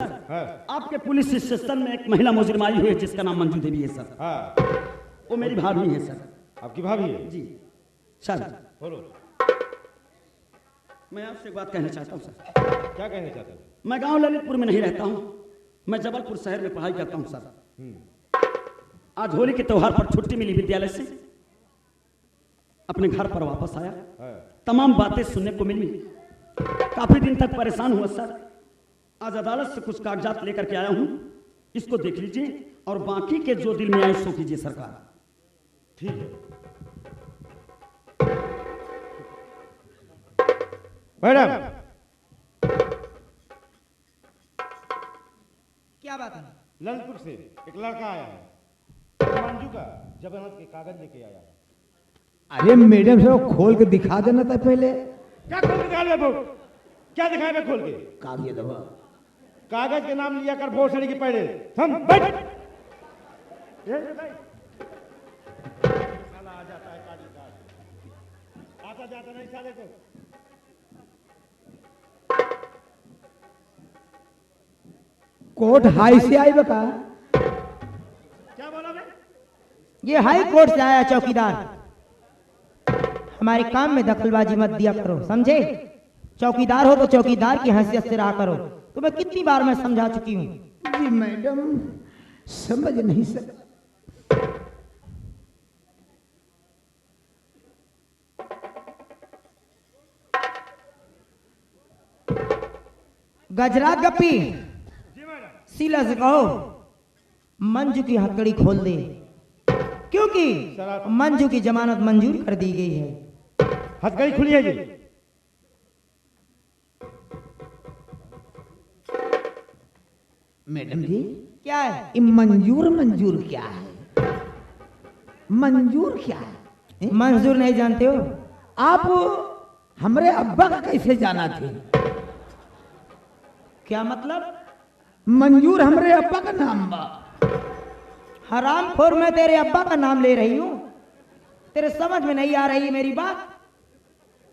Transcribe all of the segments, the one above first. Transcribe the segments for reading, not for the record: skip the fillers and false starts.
हाँ। आपके police station में एक महिला मुजरिम आई हुई है जिसका नाम मंजू देवी है सर। हाँ। वो मेरी भाभी है सर। आपकी भाभी है? जी सर। बोलो। मैं आपसे एक बात कहना चाहता हूँ सर। क्या कहना चाहते हैं? मैं गांव ललितपुर में नहीं रहता हूँ, मैं जबलपुर शहर में पढ़ाई करता हूँ सर। आज होली के त्योहार पर छुट्टी मिली विद्यालय से, अपने घर पर वापस आया। तमाम बातें सुनने को मिली, काफी दिन तक परेशान हुआ सर। आज अदालत से कुछ कागजात लेकर के आया हूं, इसको देख लीजिए और बाकी के जो दिल में आए सो कीजिए सरकार। ठीक है मैडम। क्या बात है? ललितपुर से एक लड़का आया है, मंजू का जमानत के कागज लेके आया है। अरे मैडम से वो खोल के दिखा देना था पहले। क्या खोल के दिखा? क्या दिखाए मैं खोल के? कागज दबा, कागज के नाम लिया कर भोसड़ी के पहले हम बैठ। साला आ जाता है कागज का, आता जाता नहीं साले को। कोर्ट हाई से आई बका। क्या बोला मैं? ये हाई कोर्ट से आया चौकीदार। हमारे काम में दखलबाजी मत दिया करो, समझे? चौकीदार हो तो चौकीदार की हैसियत से रहा करो। तुम्हें कितनी बार मैं समझा चुकी हूँ। जी मैडम समझ नहीं सका। गजरा गप्पी जी मैडम। सीला से कहो मंजू की हथकड़ी खोल दे, क्योंकि मंजू की जमानत मंजूर कर दी गई है। हथकड़ी खुली है जी। मैडम जी क्या है? ये मंजूर मंजूर क्या है? मंजूर क्या है? मंजूर नहीं जानते हो? आप हमरे अब्बा का कैसे जाना थे? क्या मतलब? मंजूर हमरे अब्बा का नाम बा। हरामखोर, मैं तेरे अब्बा का नाम ले रही हूँ, तेरे समझ में नहीं आ रही है मेरी बात?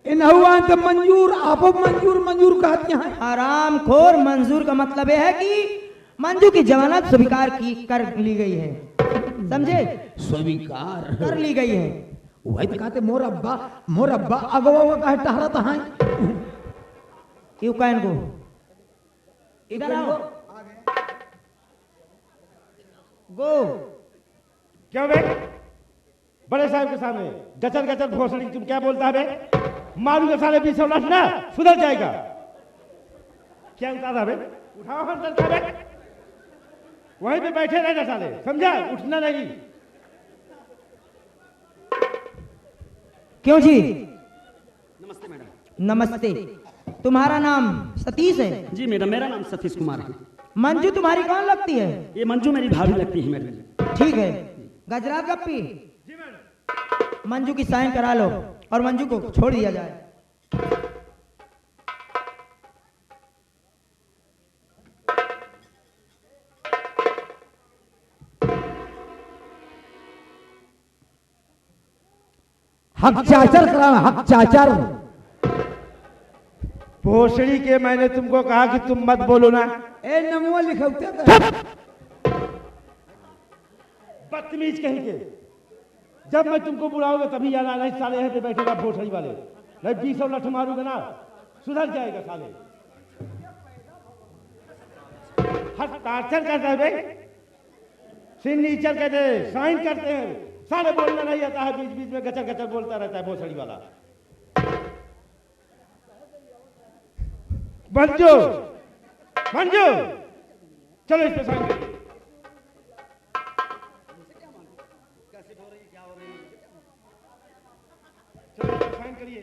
इन हुआ तो मंजूर, आप मंजूर मंजूर कहते हैं। हरामखोर, मंजूर का मतलब यह है कि मंजू की जमानत स्वीकार की कर ली गई है, समझे? स्वीकार कर ली गई है। वही तो कहते मोर अब्बा अगवा का टहरता है। क्यों कहन को? इधर आओ। गो। क्या बे? बड़े साहब के सामने गचर गचर भोसड़ी तुम क्या बोलता है बे? मारूंगा साले 20 लठ ना सुधर जाएगा। क्या उतारा बे? उठाओ हम चलता बे, वहीं पे बैठे रहना साले, समझा? उठना नहीं। क्यों जी? नमस्ते मैडम। नमस्ते। तुम्हारा नाम सतीश है? जी मैडम, मेरा नाम सतीश कुमार है। मंजू तुम्हारी कौन लगती है? ये मंजू मेरी भाभी लगती है मैडम। ठीक है। गजरा गप्पी, मंजू की साइन करा लो और मंजू को छोड़ दिया जाए। हक चाचर कराना, हक चाचर। भोसड़ी के मैंने तुमको कहा कि तुम मत बोलो ना। ए नमो लिखौते बदतमीज कहीं के। जब मैं तुमको बुलाऊंगा तभी आना, नहीं साले यहाँ पे बैठेगा भोसड़ी वाले। नहीं 20 लठ मारूंगा ना सुधर जाएगा साले। हस्ताक्षर करते हैं बे, सिग्नेचर कहते हैं, साइन करते हैं। साले बोलना नहीं आता है, बीच बीच में गचर गचर बोलता रहता है भोसड़ी वाला। मंजू, मंजू चलो इस पे साइन करिए। चलो इस पे साइन करिए।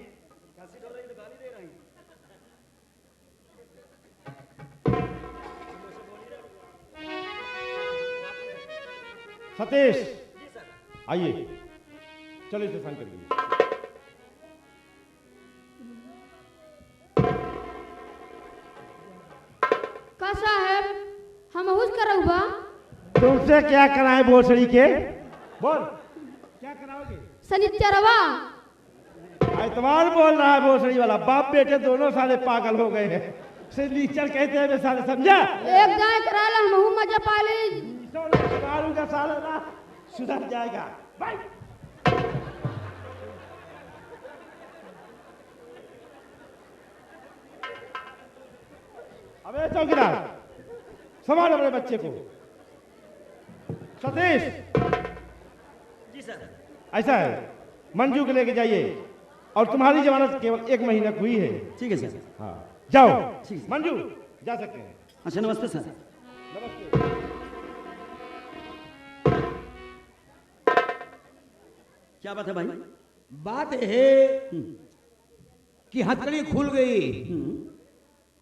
सतीश आइए, चलो इस पे साइन करिए। का साहब हम हुस करौबा। तुमसे क्या कराए भोसड़ी के? बोल क्या कराओगे? सनिचरवा एतवार बोल रहा है भोसड़ी वाला। बाप बेटे दोनों साले पागल हो गए हैं। से लीचर कहते हैं साले, समझा? एक गाय करा ला हमहू मजा पा ले। मारू का साला ना सुधर जाएगा भाई। अबे चौकीदार, संभालो अपने बच्चे को। सतीश, जी सर। ऐसा है, मंजू को लेके जाइए और तुम्हारी जमानत केवल 1 महीना की हुई है। ठीक है सर। हाँ जाओ। ठीक है। मंजू जा सकते हैं। अच्छा नमस्ते सर। नमस्ते। क्या बात है भाई? बात है कि हथकड़ी खुल गई,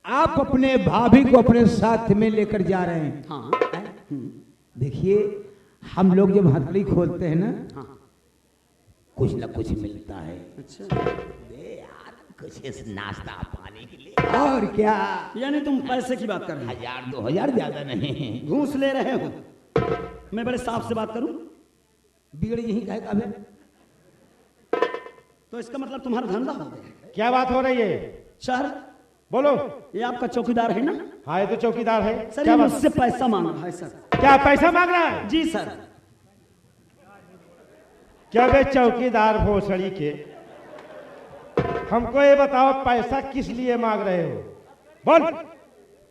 आप अपने भाभी को अपने साथ में लेकर जा रहे हैं। हाँ। देखिए, हम लोग जब हथकड़ी खोलते हैं ना, हाँ। कुछ न कुछ मिलता है। अच्छा, दे यार कुछ इस नाश्ता पानी के लिए। और क्या, यानी तुम पैसे की बात कर रहे 1000-2000 ज्यादा नहीं। हो, घूस ले रहे हो? मैं बड़े साफ से बात करूं बिगड़ यही कहे कब है? तो इसका मतलब तुम्हारा धंधा हो गया। क्या बात हो रही है? सर बोलो। ये आपका चौकीदार है ना? हाँ ये तो चौकीदार है। सर क्या ये बात? मुझसे पैसा मांग रहा है सर। क्या पैसा मांग रहा है? जी सर। क्या बे चौकीदार भोसड़ी के, हमको ये बताओ पैसा किस लिए मांग रहे हो? बोल।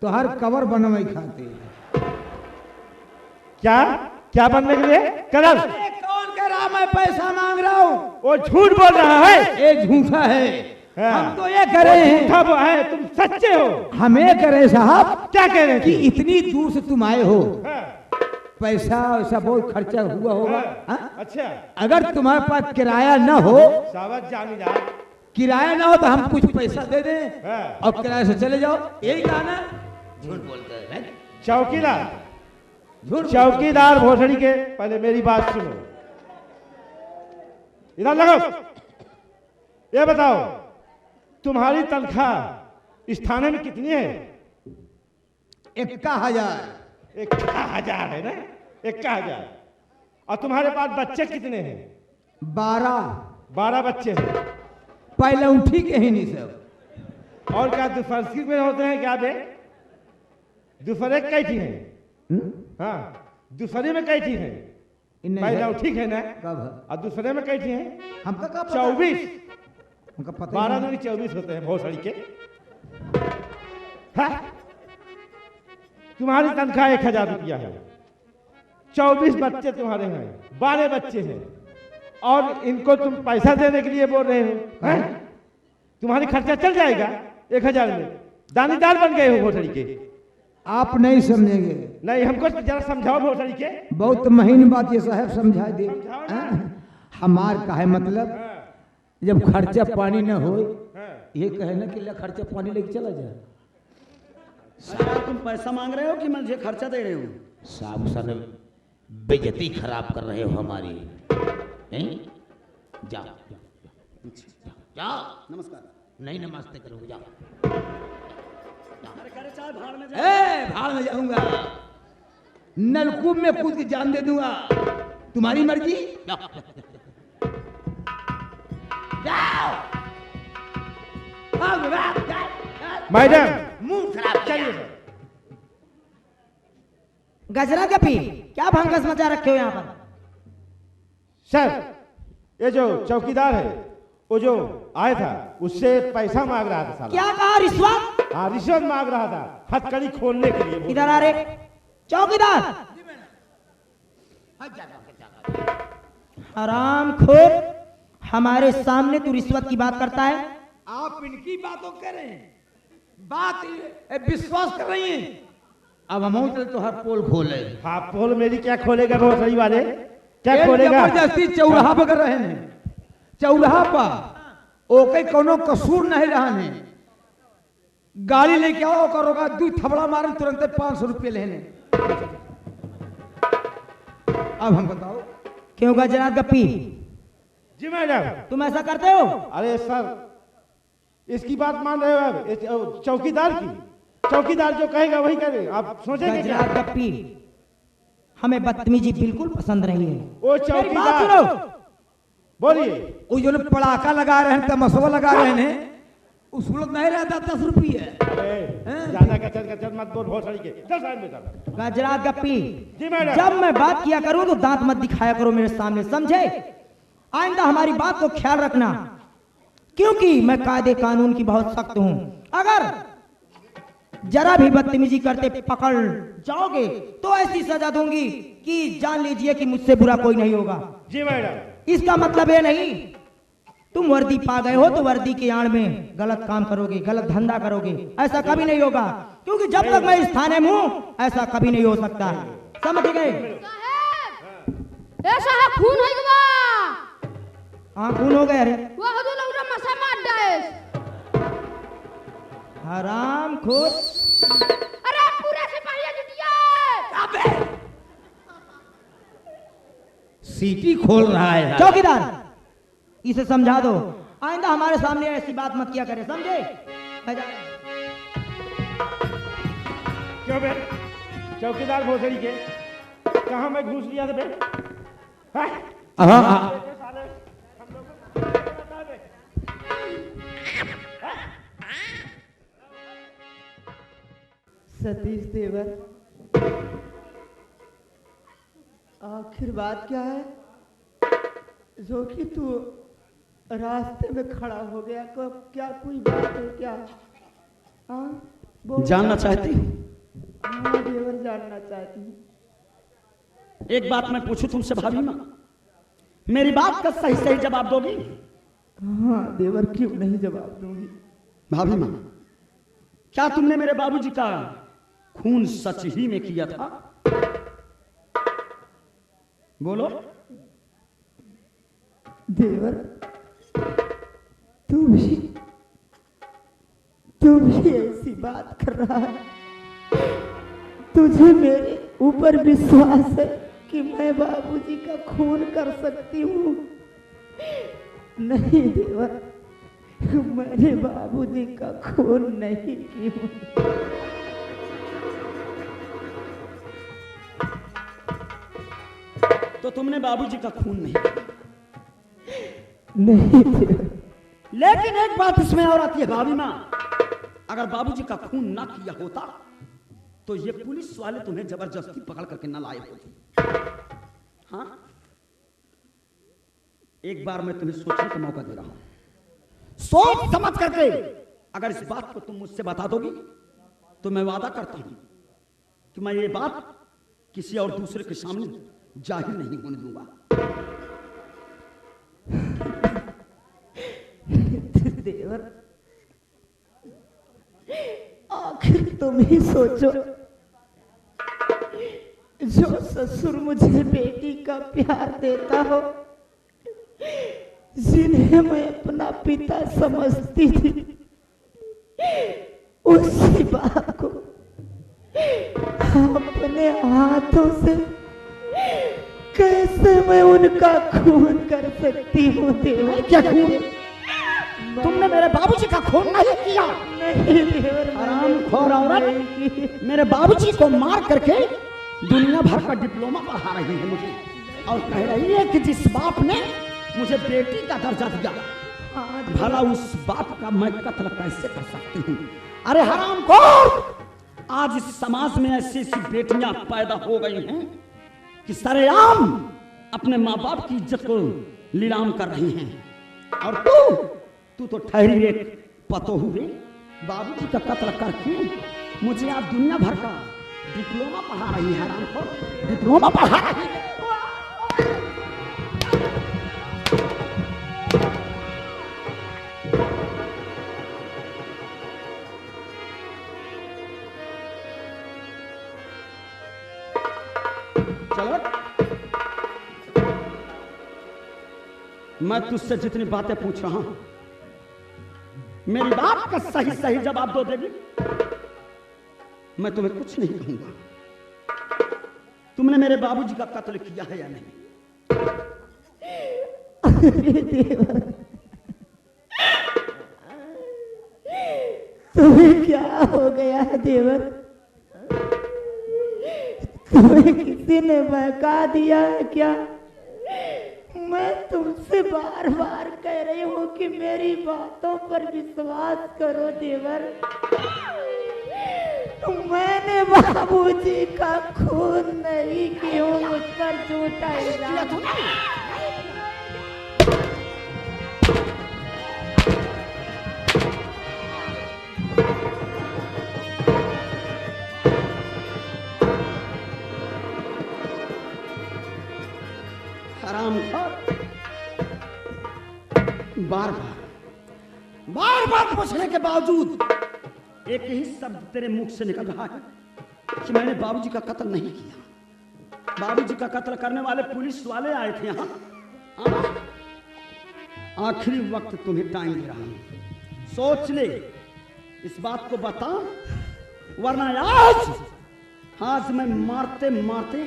तो हर कवर बनवाई खाते। क्या क्या बनने के लिए? कलर। कौन कह रहा मैं पैसा मांग रहा हूँ? वो झूठ बोल रहा है। ये झूठा है। हाँ। हम तो ये कह रहे हैं, झूठा वो है, तुम सच्चे हो। हम ये कह रहे साहब, क्या कह रहे कि थे? इतनी दूर से तुम आए हो, हाँ, पैसा वैसा बहुत खर्चा हुआ होगा। हाँ? अच्छा अगर तुम्हारे पास किराया न हो, सावध जामीदार। किराया ना हो तो हम कुछ पैसा दे दें हाँ। और किराए से चले जाओ, यही कहा ना? झूठ बोलते हैं। चौकीदार, चौकीदार भोसड़ी के, पहले मेरी बात सुनो। इधर लगो। ये बताओ तुम्हारी तनख्वाह इस थाने में कितनी है? 51,000। 51,000 है ना? 51,000। और तुम्हारे पास बच्चे कितने हैं? 12 बच्चे हैं। पहले उठी के ही नहीं सब। और क्या दुफरसी में होते हैं क्या बे? दुफरे कैठी है? हाँ दूसरे में कैठी है? पहले ठीक है ना? कब? और दूसरे में कैठी है? हमका कब? 24। हमका पता 12 दूनी 24 होते हैं भोसड़ी के। हाँ? तुम्हारी तनख्वाह 1,000 रुपया है, 24 बच्चे तुम्हारे हैं, 12 बच्चे हैं, और इनको तुम पैसा देने के लिए बोल रहे हो? हैं? तुम्हारी खर्चा चल जाएगा 1,000 में? दानीदार बन गए हो भोसड़ी के। आप नहीं समझेंगे। नहीं, हमको जरा समझाओ भोसड़ी के। बहुत महीन बात ये साहब समझा दे। समझाओ ना। हमार का है मतलब, जब खर्चा पानी न हो, हाँ। ये कहे ना कि खर्चा पानी लेके चला जाए। सर तुम पैसा मांग रहे हो कि मुझे खर्चा दे रहे हो? साहब सर बेइज्जती खराब कर रहे हो हमारी। नहीं जाओ जाओ। नमस्कार। नहीं नमस्ते करोगे, जाओ। अरे करे चाहे भाड़ में जाए। भाड़ में जाऊंगा, नलकूप में कूद के जान दे दूंगा, तुम्हारी मर्जी। जाओ। मैडम मुंह खराब चलिए। गजरा का पी, क्या भंगस मचा रखे हो यहाँ पर? सर ये जो चौकीदार है, वो जो आया था उससे पैसा मांग रहा था साला। क्या कहा? रिश्वत? हाँ रिश्वत मांग रहा था हथकड़ी खोलने के लिए। इधर आ रे चौकीदार। हराम खोर, हमारे सामने तू रिश्वत की बात करता है? आप इनकी बातों कर रहे हैं, बात विश्वास कर रही हैं। अब हम तो हर पोल खोले। हाँ पोल मेरी क्या खोलेगा भोसड़ी वाले? क्या खोलेगा? जबरदस्ती चौराहा पर कर रहे हैं, चौराहा पर ओके कोनो कसूर नहीं रहा ने। गाड़ी लेके आओ, करोगा 2 थपड़ा मारन तुरंत 500 रुपये लेने। अब हम बताओ क्यों गजरा का पी? जी मैडम। तुम ऐसा करते हो? अरे सर इसकी बात मान रहे हो आप? चौकीदार की, चौकीदार जो कहेगा वही करे। आप सोचेंगे क्या? गजरा का पी, हमें बदतमीजी बिल्कुल पसंद नहीं है। वो मेरी बात चौकीदार सुनो। बोलिए। वो जो पड़ाका लगा रहे हैं, तमसवा लगा रहे हैं, उसूलत नहीं रहता 10 रुपये। अरे ज्यादा कचर कचर मत बोल भोसड़ी के, चल साइड में चल। गजरा गप्पी, जी मैडम। जब मैं बात किया करूं तो दांत मत दिखाया करो मेरे सामने, समझे? आइंदा हमारी बात को ख्याल रखना, क्योंकि मैं कायदे कानून की बहुत सख्त हूं। अगर जरा भी बदतमीजी करते पकड़ जाओगे तो ऐसी सजा दूंगी कि जान लीजिए कि मुझसे बुरा कोई नहीं होगा। जी मैडम। इसका मतलब ये नहीं तुम वर्दी पा गए हो तो वर्दी के आड़ में गलत काम करोगे, गलत धंधा करोगे, ऐसा कभी नहीं होगा, क्योंकि जब तक मैं इस थाने में हूं ऐसा कभी नहीं हो सकता। समझ गए? साहब ए साहब खून है गवा। हाँ खून हो गया। अरे वो हदू लौरा मसा मार डाए। हराम खोर। अरे पूरे सिपाही जुटिया। अबे सीटी खोल रहा है। चौकीदार इसे समझा दो, आइंदा हमारे सामने ऐसी बात मत किया करे, समझे? क्यों बे? चौकीदार भोसड़ी के कहाँ मैं घूस लिया था बे? सतीश देवर, आखिर बात क्या है जो कि तू रास्ते में खड़ा हो गया? कब क्या कोई बात है क्या? हाँ जानना चाहती हूँ? हाँ देवर जानना चाहती हूँ। एक बात मैं पूछूं तुमसे भाभी माँ, मेरी बात का सही सही जवाब दोगी? हाँ देवर क्यों नहीं जवाब दूंगी। भाभी माँ, क्या तुमने मेरे बाबूजी का खून सच ही में किया था? बोलो। देवर तू भी ऐसी बात कर रहा है? तुझे मेरे ऊपर विश्वास है कि मैं बाबूजी का खून कर सकती हूँ? नहीं देवर, मैंने बाबूजी का खून नहीं किया। तो तुमने बाबूजी का खून नहीं किया? नहीं देवर। लेकिन एक बात इसमें और आती है भाभी माँ, अगर बाबूजी का खून ना किया होता तो ये पुलिस वाले तुम्हें जबरदस्ती पकड़ करके न लाए होते। हाँ, एक बार मैं तुम्हें सोचने का मौका दे रहा हूं, सोच समझ करके अगर इस बात को तुम मुझसे बता दोगी तो मैं वादा करता हूं कि मैं ये बात किसी और दूसरे के सामने जाहिर नहीं होने दूंगा। देवर आखिर तुम ही सोचो, जो ससुर मुझे बेटी का प्यार देता हो, जिन्हें मैं अपना पिता समझती थी, उसी बाप को अपने हाथों से कैसे मैं उनका खून कर सकती हूँ देवर? क्या खून? तुमने मेरे बाबूजी का खून नहीं किया? नहीं देवर, हरामखोर औरत मेरे बाबूजी को मार करके दुनिया भर का डिप्लोमा पढ़ा रही है मुझे, और कह रही है कि जिस बाप ने मुझे बेटी का दर्जा दिया, भला उस बाप का मैं कत्ल कैसे कर सकती हूँ? अरे हरामखोर, आज इस समाज में ऐसी ऐसी बेटियां पैदा हो गई हैं कि सरेआम अपने माँ बाप की इज्जत को नीलाम कर रही हैं, और तू तो ठहरी एक पतो हुए बाबूजी का कत्ल करके मुझे आप दुनिया भर का डिप्लोमा पढ़ा रही है। हरामखोर, डिप्लोमा पढ़ा रही है। चलो, मैं तुझसे जितनी बातें पूछ रहा हूं, मेरी बात का सही सही जवाब दो देगी, मैं तुम्हें कुछ नहीं कहूंगा। तुमने मेरे बाबूजी का कत्ल किया है या नहीं? अरे देवर, तुम्हें क्या हो गया है देवर? तुम्हें किसी ने बहका दिया है क्या? मैं तुमसे बार बार कह रही हूँ कि मेरी बातों पर विश्वास करो देवर। मैंने बाबूजी का खून नहीं क्यों मुझ पर झूठा इल्जाम। हरामखोर, बार बार पूछने के बावजूद एक ही शब्द तेरे मुख से निकल रहा है कि मैंने बाबूजी का कत्ल नहीं किया। बाबूजी का कत्ल करने वाले पुलिस वाले आए थे यहाँ। आखिरी वक्त तुम्हें टाइम दे रहा हूं, सोच ले, इस बात को बता, वरना आज मैं मारते मारते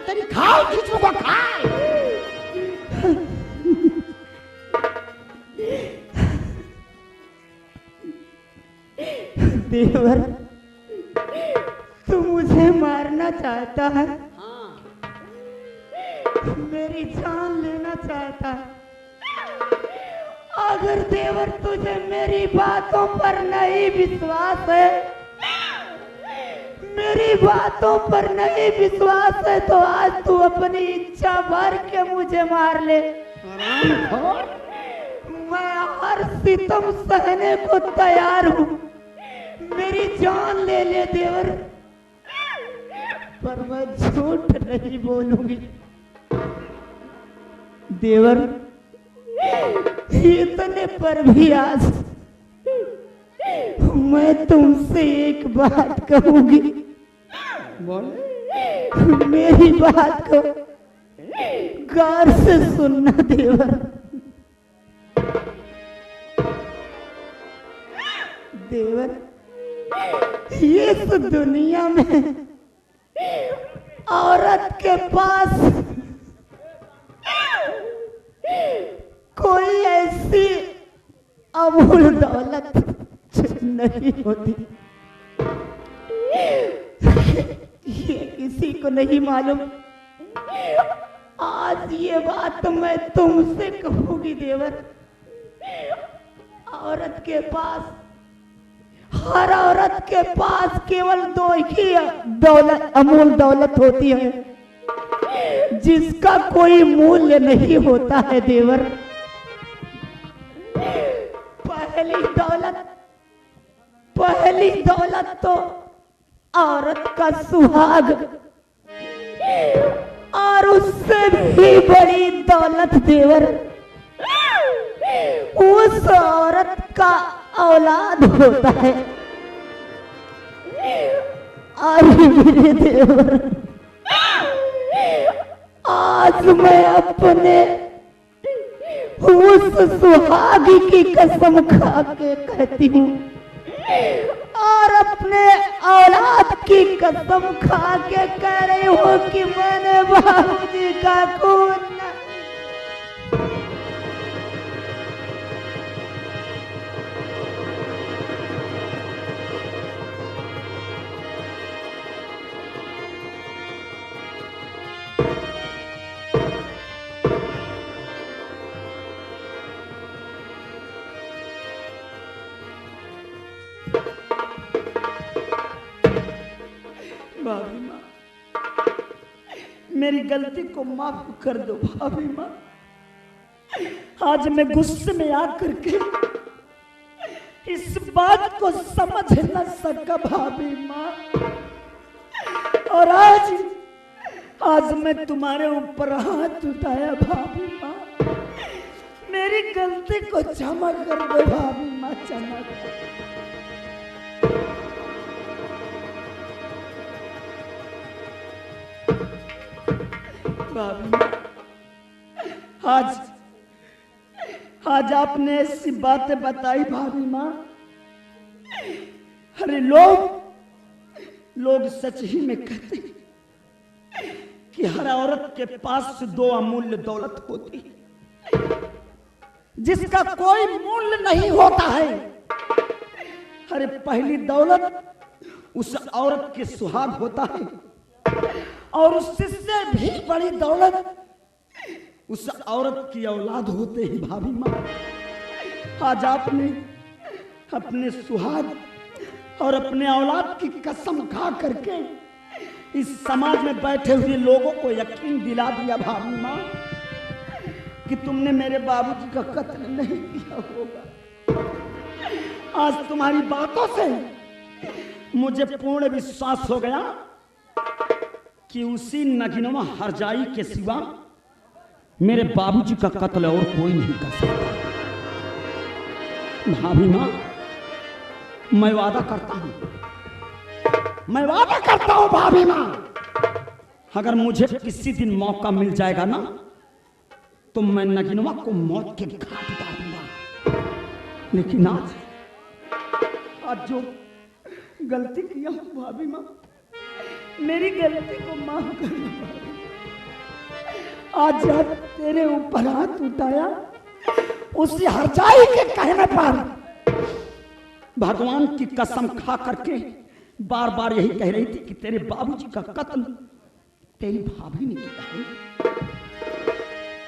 तेरी खाल खींचूंगा। खाल देवर, तू मुझे मारना चाहता है? मेरी जान लेना चाहता है? अगर देवर तुझे मेरी बातों पर नहीं विश्वास है, मेरी बातों पर नहीं विश्वास है, तो आज तू अपनी इच्छा भर के मुझे मार ले। मैं हर सितम सहने को तैयार हूँ, मेरी जान ले ले देवर, पर मैं झूठ नहीं बोलूंगी। देवर, इतने पर भी आज मैं तुमसे एक बात कहूंगी। बोल। मेरी बात को गौर से सुनना देवर। देवर, इस दुनिया में औरत के पास कोई ऐसी अमूल दौलत नहीं होती, ये किसी को नहीं मालूम। आज ये बात मैं तुमसे कहूंगी देवर। औरत के पास, हर औरत के पास केवल दो ही दौलत, अमूल दौलत होती है, जिसका कोई मूल्य नहीं होता है देवर। पहली दौलत तो औरत का सुहाग, और उससे भी बड़ी दौलत देवर उस औरत का औलाद होता है। अरे मेरे देवर, आज मैं अपने उस सुहागी की कसम खा के कहती हूँ, और अपने औलाद की कसम खा के कह रही हूँ कि मैंने बाबूजी का खून भाभी माँ, मेरी गलती को माफ कर दो भाभी माँ। आज मैं गुस्से में आकर के इस बात को समझ न सका भाभी माँ, और आज मैं तुम्हारे ऊपर हाथ उठाया भाभी माँ। मेरी गलती को क्षमा कर दो भाभी माँ, क्षमा कर दो। आज आपने ऐसी बातें बताई भाभी माँ। अरे लोग सच ही में कहते हैं कि हर औरत के पास दो अमूल्य दौलत होती है, जिसका कोई मूल्य नहीं होता है। अरे पहली दौलत उस औरत के सुहाग होता है, और उससे भी बड़ी दौलत उस औरत की औलाद होते ही भाभी माँ आज आपने अपने सुहाग और अपने औलाद की कसम खा करके इस समाज में बैठे हुए लोगों को यकीन दिला दिया भाभी माँ कि तुमने मेरे बाबूजी का कत्ल नहीं किया होगा। आज तुम्हारी बातों से मुझे पूर्ण विश्वास हो गया कि उसी नगीनवा हरजाई के सिवा मेरे बाबूजी का कत्ल और कोई नहीं कर सकता। भाभी माँ, मैं वादा करता हूं भाभी माँ, अगर मुझे किसी दिन मौका मिल जाएगा ना तो मैं नगीनवा को मौत के घाट उतार दूंगा। लेकिन आज जो गलती किया हूं भाभी माँ, मेरी गलती को माफ करना। आज जब तेरे ऊपर हाथ उठाया उसी हरजाई के कहने पर भगवान की कसम खा करके बार बार यही कह रही थी कि तेरे बाबूजी का कत्ल तेरी भाभी ने किया है।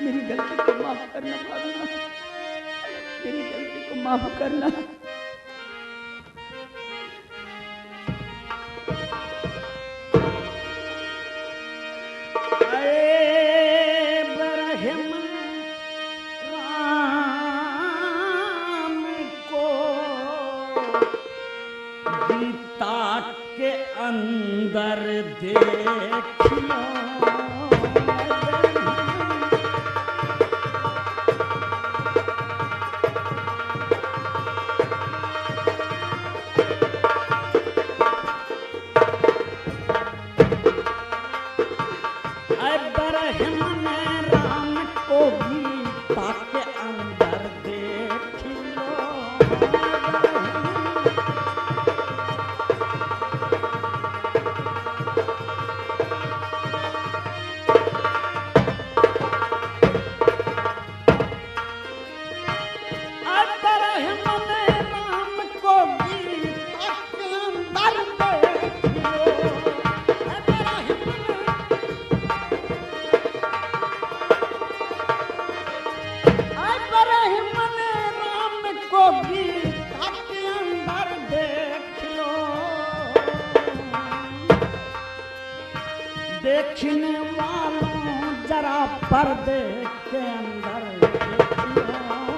मेरी गलती को माफ करना भाभी माँ, मेरी गलती को माफ करना। अंदर देखियो राम को गीता के अंदर देखियो। देखने वालों जरा पर्दे के अंदर देखियो।